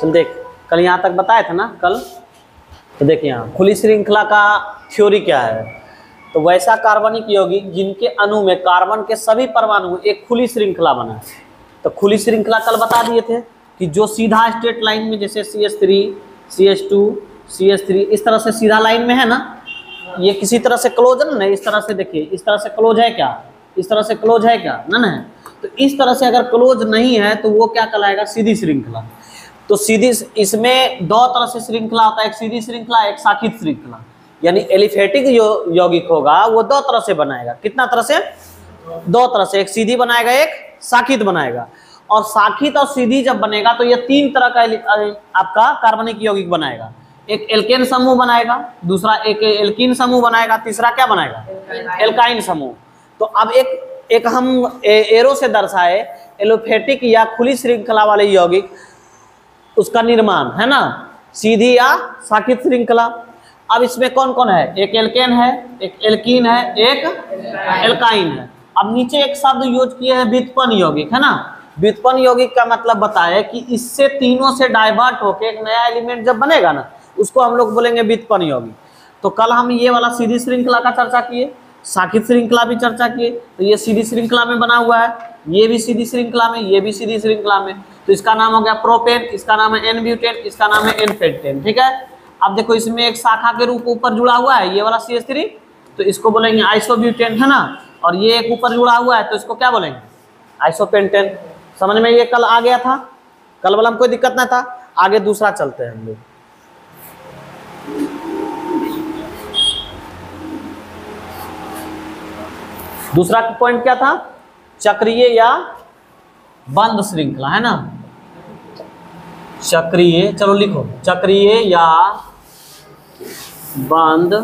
चल देख, कल यहाँ तक बताया था ना कल। तो देख यहाँ खुली श्रृंखला का थ्योरी क्या है। तो वैसा कार्बनिक यौगिक जिनके अणु में कार्बन के सभी परमाणु एक खुली श्रृंखला बना है। तो खुली श्रृंखला कल बता दिए थे कि जो सीधा स्ट्रेट लाइन में जैसे CH3 CH2 CH3 इस तरह से सीधा लाइन में है ना, ये किसी तरह से क्लोज है ना, इस तरह से देखिए, इस तरह से क्लोज है क्या, इस तरह से क्लोज है क्या, ना है। तो इस तरह से अगर क्लोज नहीं है तो वो क्या कहलाएगा, सीधी श्रृंखला। तो सीधी, इसमें दो तरह से श्रृंखला होता है, एक सीधी श्रृंखला एक शाखित श्रृंखला। यानी एलिफेटिक यौगिक होगा वो दो तरह से बनाएगा। कितना तरह से, दो तरह से, एक सीधी बनाएगा एक शाखित बनाएगा। और शाखित और सीधी जब बनेगा तो ये तीन तरह का आपका कार्बनिक यौगिक बनाएगा। एक एल्केन समूह बनाएगा, दूसरा एक एल्कीन समूह बनाएगा, तीसरा क्या बनाएगा, एल्काइन समूह। तो अब एक हम एरो से दर्शाए एलोफेटिक या खुली श्रृंखला वाले यौगिक, उसका निर्माण है ना, सीधी या शाखित श्रृंखला। अब इसमें कौन कौन है, एक एल्केन है, एक एल्कीन है, एक एल्काइन है। अब नीचे एक शब्द यूज किए हैं व्युत्पन्न यौगिक, है ना। व्युत्पन्न यौगिक का मतलब बताया कि इससे तीनों से डाइवर्ट होकर एक नया एलिमेंट जब बनेगा ना, उसको हम लोग बोलेंगे व्युत्पन्न यौगिक। तो कल हम ये वाला सीधी श्रृंखला का चर्चा किए, शाखित श्रृंखला भी चर्चा किए। तो ये सीधी श्रृंखला में बना हुआ है, ये भी सीधी श्रृंखला में, ये भी सीधी श्रृंखला में। तो इसका नाम हो गया प्रोपेन, इसका नाम है N-ब्यूटेन, इसका नाम है N-पेंटेन। ठीक है। अब देखो इसमें एक शाखा के रूप ऊपर जुड़ा हुआ है, ये वाला CH3, तो इसको बोलेंगे आइसोब्यूटेन, है ना। और ये एक ऊपर जुड़ा हुआ है तो इसको क्या बोलेंगे, आइसोपेंटेन। समझ में ये कल आ गया था, कल वाला में कोई दिक्कत ना था। आगे दूसरा चलते हैं हम लोग। दूसरा पॉइंट क्या था, चक्रीय या बंद श्रृंखला, है ना। चक्रीय, चलो लिखो, चक्रीय या बंद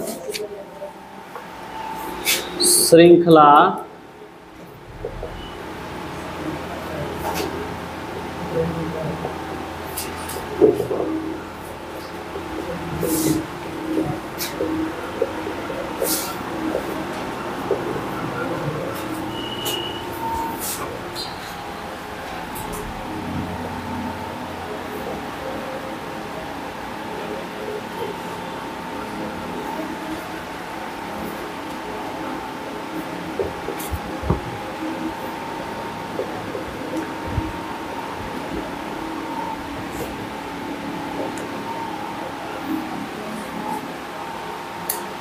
श्रृंखला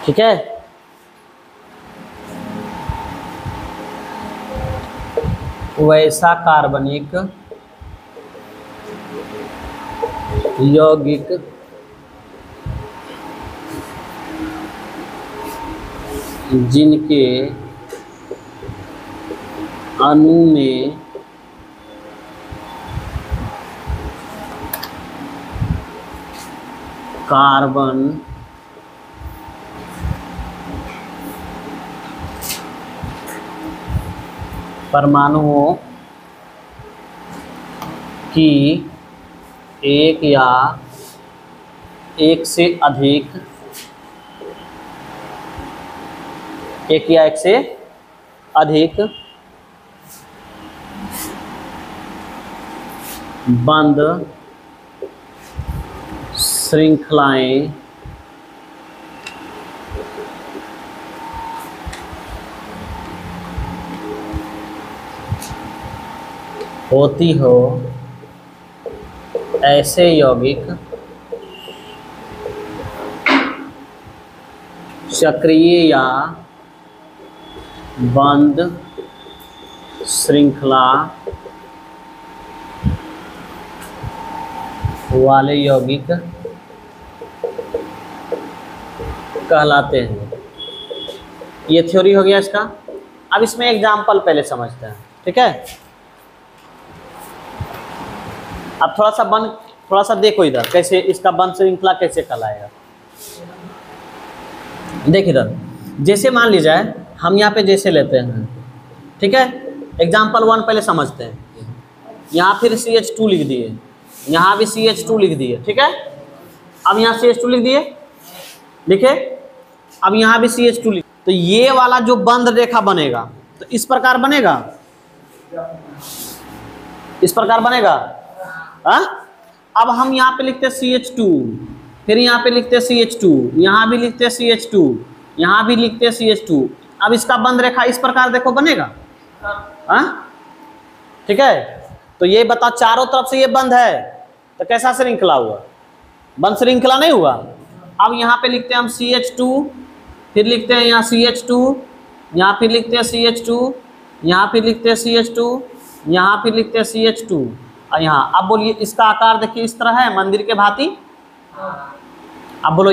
ठीक है। वैसा कार्बनिक यौगिक जिनके अणु में कार्बन परमाणुओं की एक या एक से अधिक बंद श्रृंखलाएं होती हो, ऐसे यौगिक चक्रीय या बंद श्रृंखला वाले यौगिक कहलाते हैं। ये थ्योरी हो गया इसका। अब इसमें एग्जाम्पल पहले समझते हैं, ठीक है। अब थोड़ा सा देखो इधर, कैसे इसका बंद श्रृंखला कैसे कहलाएगा। देख इधर, जैसे मान लीजिए हम यहाँ पे जैसे लेते हैं, ठीक है। एग्जाम्पल 1 पहले समझते हैं। यहाँ फिर CH2 लिख दिए, यहाँ भी CH2 लिख दिए, ठीक है। अब यहाँ CH2 लिख दिए, लिखे। अब यहाँ भी CH2 लिख, तो ये वाला जो बंद रेखा बनेगा तो इस प्रकार बनेगा, इस प्रकार बनेगा। हाँ, अब हम यहाँ पे लिखते हैं CH2, फिर यहाँ पे लिखते हैं CH2, यहाँ भी लिखते हैं CH2, यहाँ भी लिखते हैं CH2। अब इसका बंद रेखा इस प्रकार देखो बनेगा, हाँ ठीक है। तो ये बताओ चारों तरफ से ये बंद है तो कैसा श्रृंखला हुआ, बंद श्रृंखला नहीं हुआ। अब यहाँ पे लिखते हैं हम CH2, फिर लिखते हैं यहाँ CH2, यहाँ फिर लिखते हैं CH2, यहाँ फिर लिखते हैं CH2, यहाँ फिर लिखते हैं CH2, और यहाँ। अब बोलिए इसका आकार देखिए इस तरह है मंदिर के भांति। अब बोलो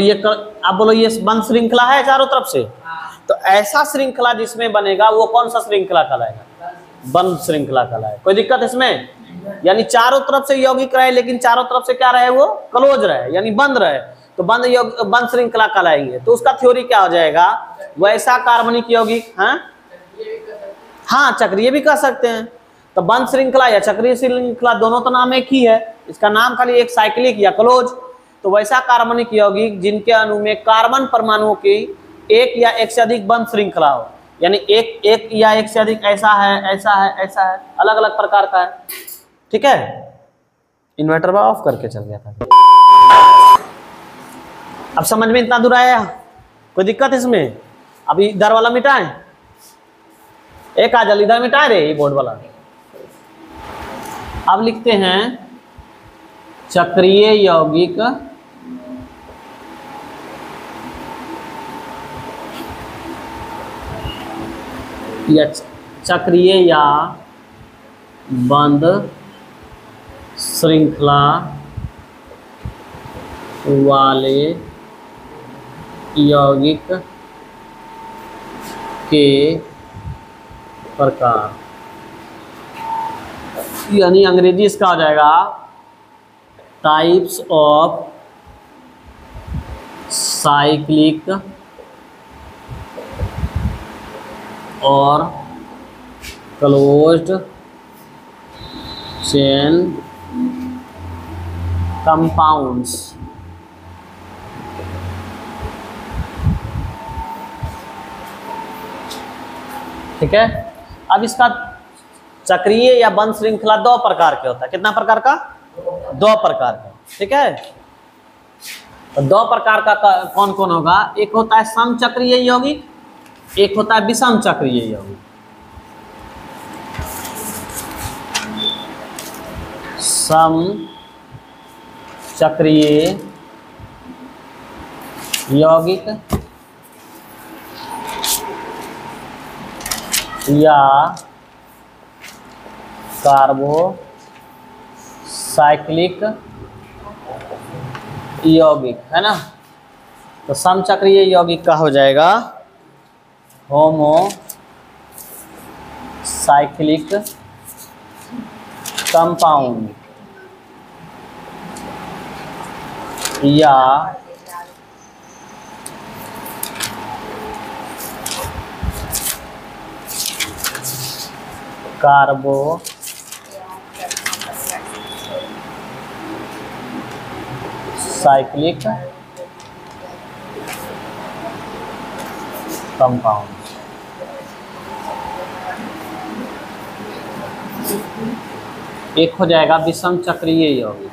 ये बंद श्रृंखला है चारों तरफ से। तो ऐसा श्रृंखला जिसमें बनेगा वो कौन सा श्रृंखला कहलाएगा, बंद श्रृंखला कहलाएगा। कोई दिक्कत इसमें, यानी चारों तरफ से यौगिक रहे लेकिन चारों तरफ से क्या रहे, वो क्लोज रहे यानी बंद रहे, तो बंद श्रृंखला कहलाएंगे। तो उसका थ्योरी क्या हो जाएगा, वैसा कार्बनिक यौगिक, हाँ चक्रीय भी कह सकते हैं। तो बंद श्रृंखला या चक्रीय श्रृंखला दोनों तो नाम एक ही है, इसका नाम खाली एक साइक्लिक या क्लोज। तो वैसा कार्बनिक यौगिक जिनके अणु में कार्बन परमाणुओं की एक या एक से अधिक बंद श्रृंखला हो, यानी एक या एक से अधिक ऐसा है ऐसा है ऐसा है, अलग अलग प्रकार का है, ठीक है। इन्वर्टर ऑफ करके चल गया था। अब समझ में इतना दूर आया, कोई दिक्कत इसमें। अभी इधर वाला मिटाएं, एक आ जल इधर मिटाए रे ये बोर्ड वाला। अब लिखते हैं चक्रीय यौगिक या चक्रीय या बंद श्रृंखला वाले यौगिक के प्रकार, यानी अंग्रेजी इसका हो जाएगा टाइप्स ऑफ साइक्लिक और क्लोज्ड चेन कंपाउंड्स। ठीक है। अब इसका चक्रीय या बंद श्रृंखला दो प्रकार के होता है, कितना प्रकार का, दो प्रकार का, ठीक है। तो दो प्रकार का कौन कौन होगा, एक होता है समचक्रीय यौगिक, एक होता है विषम चक्रीय यौगिक। सम चक्रीय यौगिक या कार्बोसाइक्लिक यौगिक, है ना। तो समचक्रीय यौगिक का हो जाएगा होमोसाइक्लिक कंपाउंड या कार्बोसाइक्लिक कंपाउंड। एक हो जाएगा विषम चक्रीय यौगिक।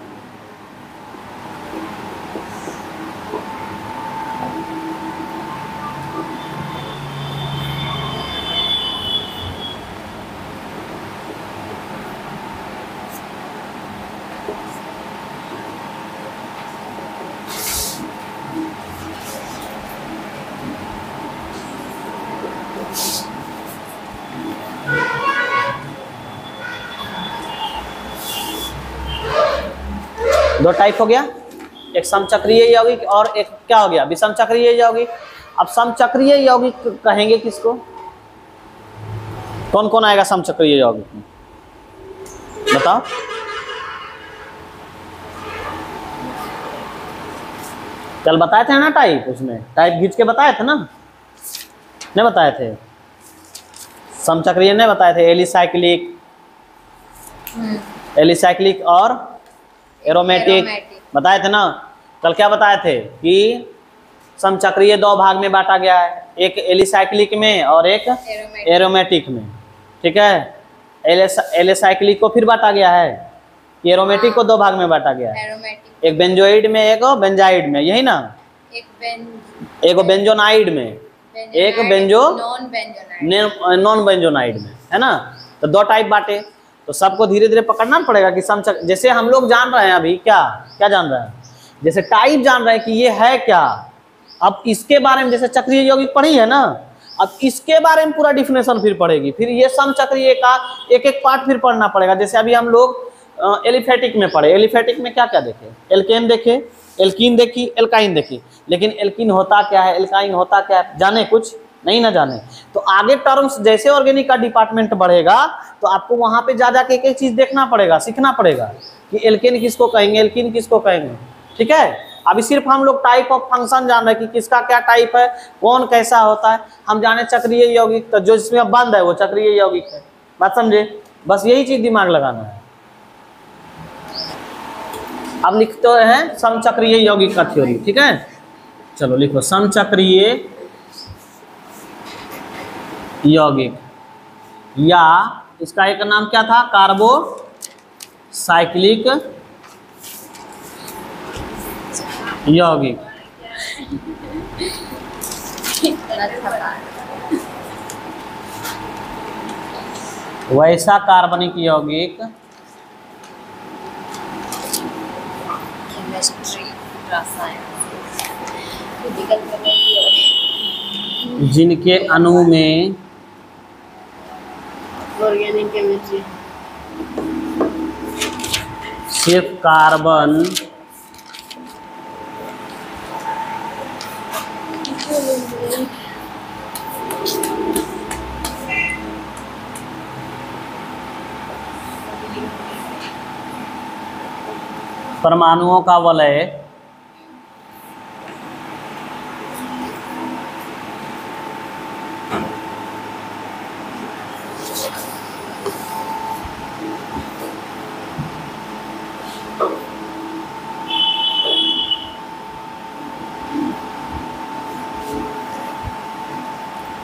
दो टाइप हो गया, एक समचक्रीय यौगिक और एक क्या हो गया, विषम चक्रीय यौगिक। अब समचक्रीय यौगिक कहेंगे किसको, कौन कौन आएगा समचक्रीय यौगिक में, बताओ। कल बताए थे ना टाइप, उसमें टाइप खींच के बताए थे ना, नहीं बताए थे, समचक्रीय नहीं बताए थे, एलिसाइक्लिक और एरोमेटिक बताए थे ना। कल क्या बताए थे कि समचक्रीय दो भाग में बांटा गया है, एक एलिसाइक्लिक में और एक एरोमेटिक में, ठीक है। एलिसाइक्लिक को फिर बांटा गया है कि एरोमेटिक को दो भाग में बांटा गया है, एरोमेटिक, एक बेंजोइड में एक बेंजाइड में, यही ना, एक बेंजोनाइड में, एक नॉन बेंजोनाइड में, है ना। तो दो टाइप बांटे, तो सबको धीरे धीरे पकड़ना पड़ेगा कि जैसे हम लोग जान रहे हैं अभी क्या क्या जान रहे हैं, जैसे टाइप जान रहे हैं कि ये है क्या। अब इसके बारे में जैसे चक्रीय यौगिक पढ़ी है ना, अब इसके बारे में पूरा डिफिनेशन फिर पढ़ेगी, फिर ये समचक्रीय का एक एक पार्ट फिर पढ़ना पड़ेगा। जैसे अभी हम लोग एलिफेटिक में पढ़े, एलिफेटिक में क्या क्या देखे, एल्केन देखे, एल्कीन देखी, एल्काइन देखी, लेकिन एल्कीन होता क्या है, एल्काइन होता क्या है, जाने कुछ नहीं ना जाने। तो आगे टर्म्स जैसे ऑर्गेनिक का डिपार्टमेंट बढ़ेगा तो आपको वहां पे जा जाके एक एक चीज देखना पड़ेगा, सीखना पड़ेगा कि एल्केन किसको कहेंगे, एल्कीन किसको कहेंगे, ठीक है। अभी सिर्फ हम लोग टाइप ऑफ फंक्शन जान रहे हैं कि किसका क्या टाइप है, कौन कैसा होता है, हम जाने चक्रीय यौगिक, तो जो इसमें बंद है वो चक्रीय यौगिक है, बात समझे, बस यही चीज दिमाग लगाना है। अब लिखते हैं समचक्रीय यौगिक का थ्योरी, ठीक है, चलो लिखो समचक्रीय यौगिक, या इसका एक नाम क्या था, कार्बोसाइक्लिक यौगिक। वैसा कार्बनिक यौगिक जिनके अणु में ऑर्गेनिक केमिस्ट्री सिर्फ कार्बन परमाणुओं का वलय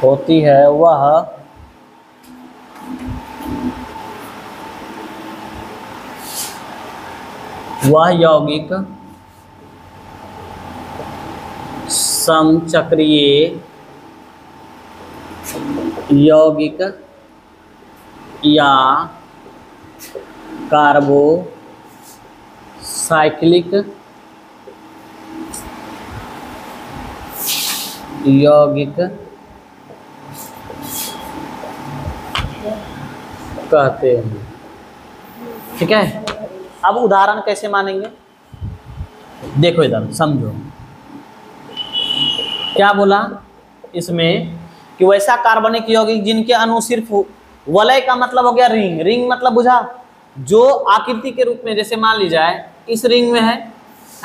होती है वह यौगिक समचक्रीय यौगिक या कार्बोसाइक्लिक यौगिक कहते हैं, ठीक है। अब उदाहरण कैसे मानेंगे, देखो इधर समझो क्या बोला इसमें, कि वैसा कार्बनिक यौगिक जिनके अणु सिर्फ वलय का मतलब हो गया रिंग, रिंग मतलब बुझा, जो आकृति के रूप में, जैसे मान लीजिए इस रिंग में है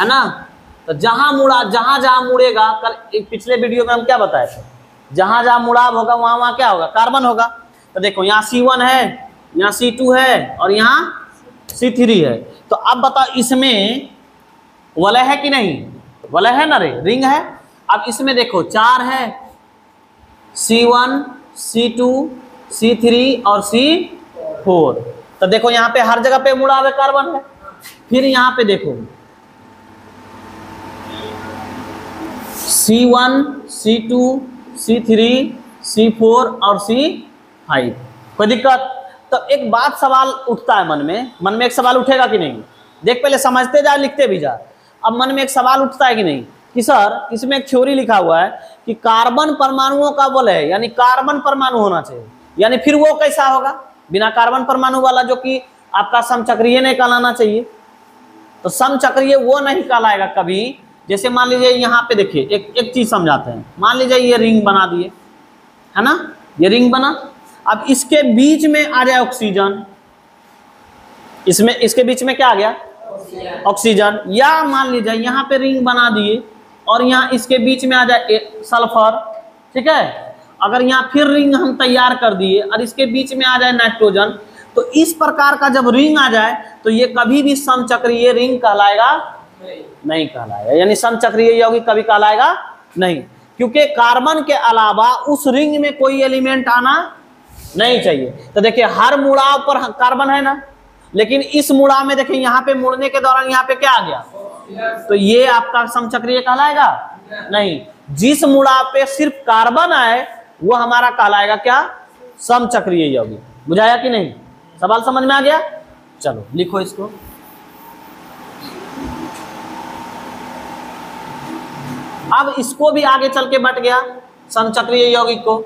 ना, तो जहां मुड़ा, जहां जहां मुड़ेगा, कल पिछले वीडियो में हम क्या बताए थे, जहां जहां मुड़ाव होगा वहां वहां क्या होगा, कार्बन होगा। तो देखो यहाँ C1 है, यहाँ C2 है और यहाँ C3 है। तो अब बताओ इसमें वलय है कि नहीं, वलय है ना रे, रिंग है। अब इसमें देखो 4 है, C1, C2, C3 और C4। तो देखो यहाँ पे हर जगह पे मुड़ाव है, कार्बन है। फिर यहाँ पे देखो C1, C2, C3, C4 और C5, कोई दिक्कत। तो एक बात सवाल उठता है मन में एक सवाल उठेगा कि नहीं, देख पहले समझते जा, लिखते भी जा। अब मन में एक सवाल उठता है कि नहीं, कि सर इसमें एक थ्योरी लिखा हुआ है कि कार्बन परमाणुओं का वलय, यानी कार्बन परमाणु होना चाहिए, यानी फिर वो कैसा होगा, बिना कार्बन परमाणु वाला, जो कि आपका समचक्रीय नहीं कहलाना चाहिए। तो समचक्रीय वो नहीं कहलाएगा कभी। जैसे मान लीजिए यहाँ पे देखिए, एक चीज समझाते हैं, मान लीजिए ये रिंग बना दिए, है ना, ये रिंग बना। अब इसके बीच में आ जाए ऑक्सीजन, इसमें इसके बीच में क्या आ गया, ऑक्सीजन। या मान लीजिए यहाँ पे रिंग बना दिए और यहाँ इसके बीच में आ जाए सल्फर, ठीक है। अगर यहाँ फिर रिंग हम तैयार कर दिए और इसके बीच में आ जाए नाइट्रोजन, तो इस प्रकार का जब रिंग आ जाए तो ये कभी भी समचक्रीय रिंग कहलाएगा नहीं कहलाएगा, यानी समचक्रीय यौगिक कभी कहलाएगा नहीं, क्योंकि कार्बन के अलावा उस रिंग में कोई एलिमेंट आना नहीं चाहिए। तो देखिए हर मुड़ाव पर कार्बन है ना, लेकिन इस मुड़ा में देखिए यहाँ पे मुड़ने के दौरान यहाँ पे क्या आ गया, तो ये आपका समचक्रीय कहलाएगा नहीं। जिस मुड़ा पे सिर्फ कार्बन आए वो हमारा कहलाएगा क्या, समचक्रीय यौगिक। बुझाया कि नहीं, सवाल समझ में आ गया। चलो लिखो इसको। अब इसको भी आगे चल के बट गया समचक्रीय यौगिक को।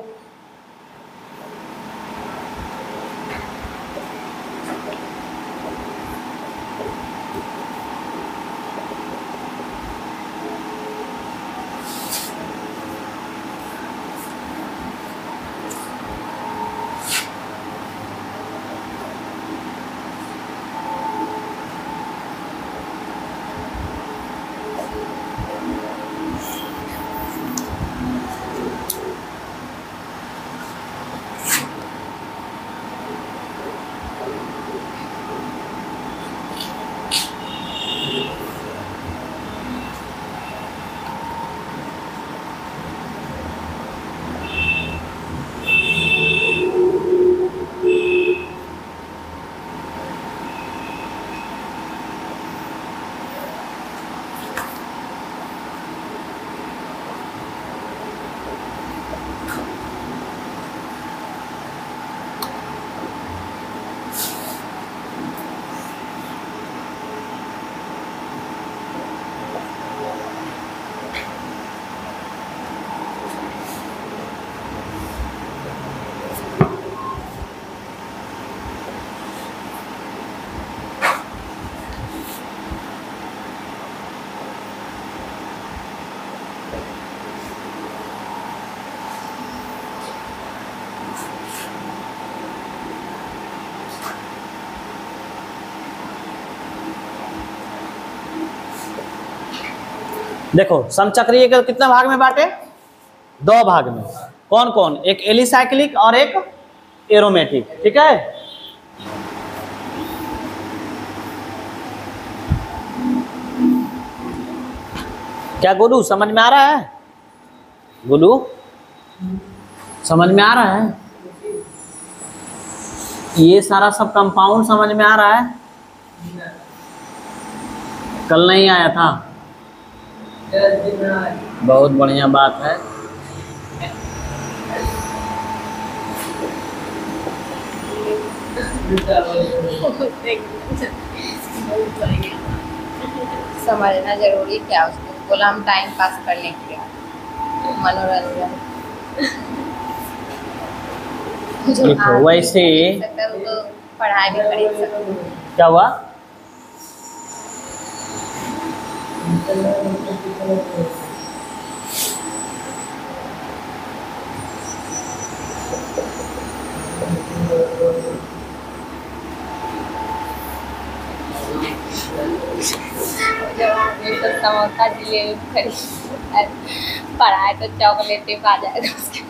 देखो समचक्रीय के कितने भाग में बांटे, 2 भाग में। कौन कौन, एक एलिसाइक्लिक और एक एरोमेटिक, ठीक है। क्या गोलू समझ में आ रहा है, गोलू समझ में आ रहा है, ये सारा सब कंपाउंड समझ में आ रहा है। कल नहीं आया था, बहुत बढ़िया बात है। समझना जरूरी क्या, उसको बोला हम टाइम पास करने के लिए, मनोरंजन। देखो वैसे तो पढ़ाई भी खरीद सकते। क्या हुआ, तो समोसा जिलेबी खरीद, पढ़ाई तो चॉकलेट ही पा जाएगा उसके।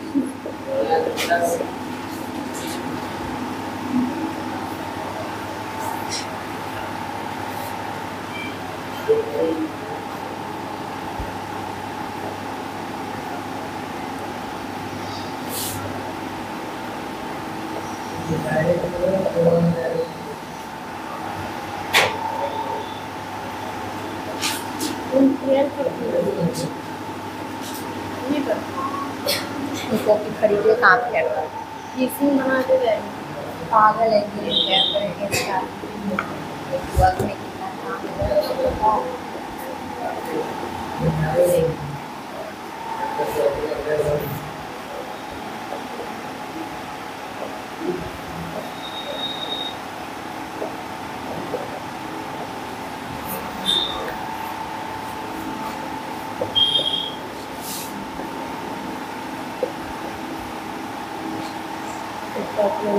कॉपी खरीदे कहाँ पे किसी बनाते रहे, पागल है कि क्या करेंगे, वक्त में कितना काम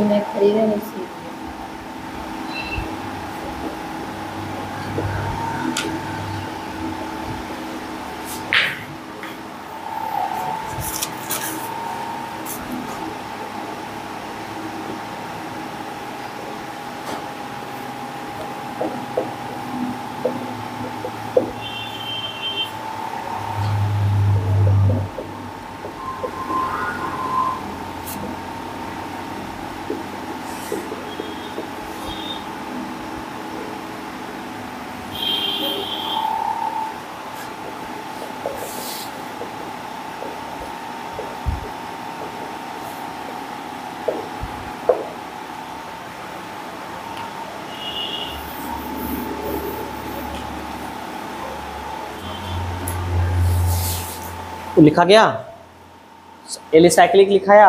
है, खरीदे नहीं सीख। लिखा गया, एलिसाइक्लिक लिखाया।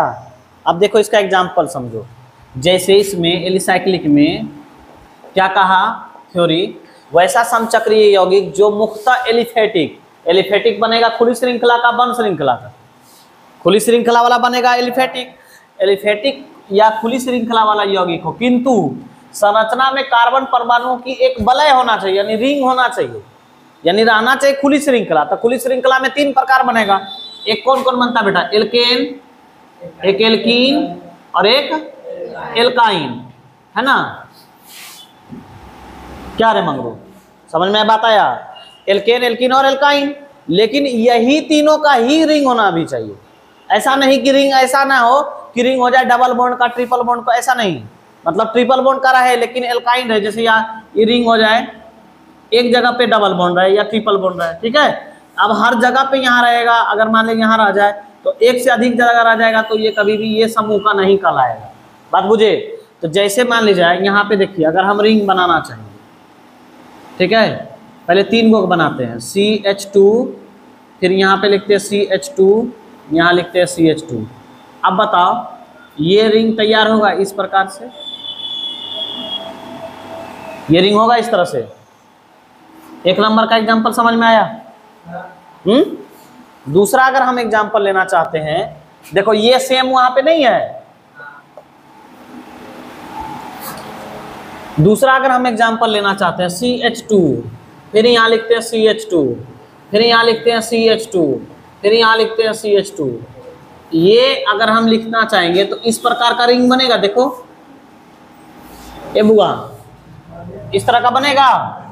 अब देखो इसका एग्जाम्पल समझो। जैसे इसमें एलिसाइक्लिक में क्या कहा थ्योरी, वैसा समचक्रीय यौगिक जो मुख्यतः एलिफेटिक, एलिफेटिक बनेगा खुली श्रृंखला का, बंद श्रृंखला का। खुली श्रृंखला वाला बनेगा एलिफेटिक, एलिफेटिक या खुली श्रृंखला वाला यौगिक हो, किंतु संरचना में कार्बन परमाणुओं की एक वलय होना चाहिए, यानी रिंग होना चाहिए, यानी रहना चाहिए खुली श्रृंखला। तो खुली श्रृंखला में 3 प्रकार बनेगा। एक कौन कौन बनता है बेटा, एल्केन, एक एल्कीन और एक एल्काइन, है ना। क्या रे मंगरू, समझ में बात आया? एल्केन, एल्कीन और एल्काइन, लेकिन यही तीनों का ही रिंग होना भी चाहिए। ऐसा नहीं कि रिंग ऐसा ना हो कि रिंग हो जाए डबल बॉन्ड का, ट्रिपल बॉन्ड का, ऐसा नहीं। मतलब ट्रिपल बॉन्ड का रहे लेकिन एल्काइन रहे, जैसे यहाँ ये रिंग हो जाए, एक जगह पे डबल बॉन्ड रहे या ट्रिपल बॉन्ड रहे, ठीक है। अब हर जगह पे यहाँ रहेगा, अगर मान लें यहाँ रह जाए तो एक से अधिक जगह रह जाएगा तो ये कभी भी ये समूह का नहीं कहलाएगा। बात बुझे? तो जैसे मान लीजिए यहाँ पे देखिए, अगर हम रिंग बनाना चाहेंगे, ठीक है, पहले 3 को बनाते हैं, CH2, फिर यहाँ पे लिखते हैं CH2, यहाँ लिखते हैं CH2। अब बताओ ये रिंग तैयार होगा इस प्रकार से, ये रिंग होगा इस तरह से। 1 नंबर का एग्जांपल समझ में आया? दूसरा अगर हम एग्जांपल लेना चाहते हैं, देखो ये सेम वहां पे नहीं है। दूसरा अगर हम एग्जांपल लेना चाहते हैं, CH2, फिर यहाँ लिखते हैं CH2, फिर यहाँ लिखते हैं CH2, फिर यहाँ लिखते हैं CH2। ये अगर हम लिखना चाहेंगे तो इस प्रकार का रिंग बनेगा। देखो ए बुआ, इस तरह का बनेगा।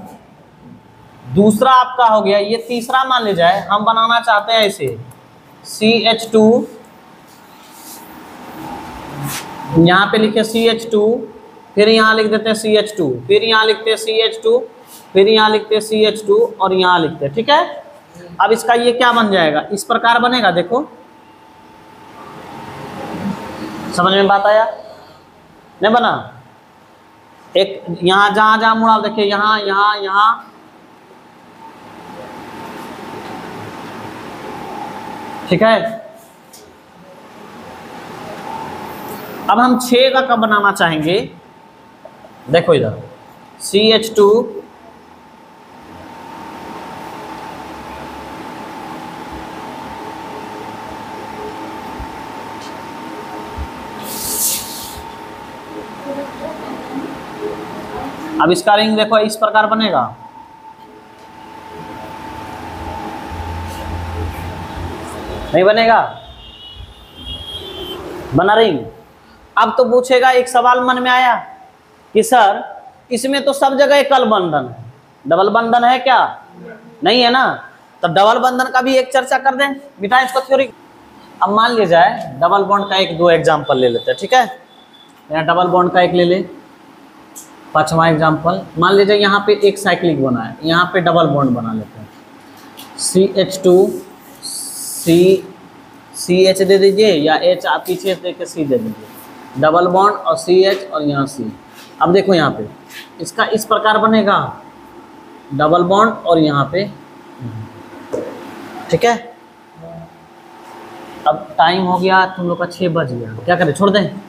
दूसरा आपका हो गया। ये तीसरा मान ले जाए, हम बनाना चाहते हैं ऐसे, CH2, यहाँ पे लिखे CH2, फिर यहाँ लिख देते हैं CH2, फिर यहाँ लिखते हैं CH2, फिर यहाँ लिखते हैं CH2 और यहाँ लिखते हैं, ठीक है। अब इसका ये क्या बन जाएगा, इस प्रकार बनेगा। देखो समझ में बात आया? नहीं बना? एक यहाँ जहां जहां मुड़ा, देखिए यहाँ यहाँ यहाँ, ठीक है। अब हम 6 का कब बनाना चाहेंगे, देखो इधर CH2, अब इसका रिंग देखो इस प्रकार बनेगा। नहीं बनेगा? बना रिंग। अब तो पूछेगा, एक सवाल मन में आया कि सर इसमें तो सब जगह एकल बंधन है, डबल बंधन है क्या? नहीं है ना। तो डबल बंधन का भी एक चर्चा कर दें बेटा, इसको थ्योरी। अब मान लिया जाए डबल बॉन्ड का 1-2 एग्जाम्पल ले लेते हैं, ठीक है। यहाँ डबल बॉन्ड का एक ले ले। 5वां एग्जाम्पल, मान लीजिए यहाँ पे एक साइक्लिक बना है, यहाँ पे डबल बॉन्ड बना लेते हैं, CH2, CH दे दीजिए, या H आप पीछे दे के C दे दीजिए, डबल बॉन्ड और CH और यहाँ C। अब देखो यहाँ पे इसका इस प्रकार बनेगा, डबल बॉन्ड और यहाँ पे, ठीक है। अब टाइम हो गया तुम लोग का 6 बज गया, क्या करें, छोड़ दें?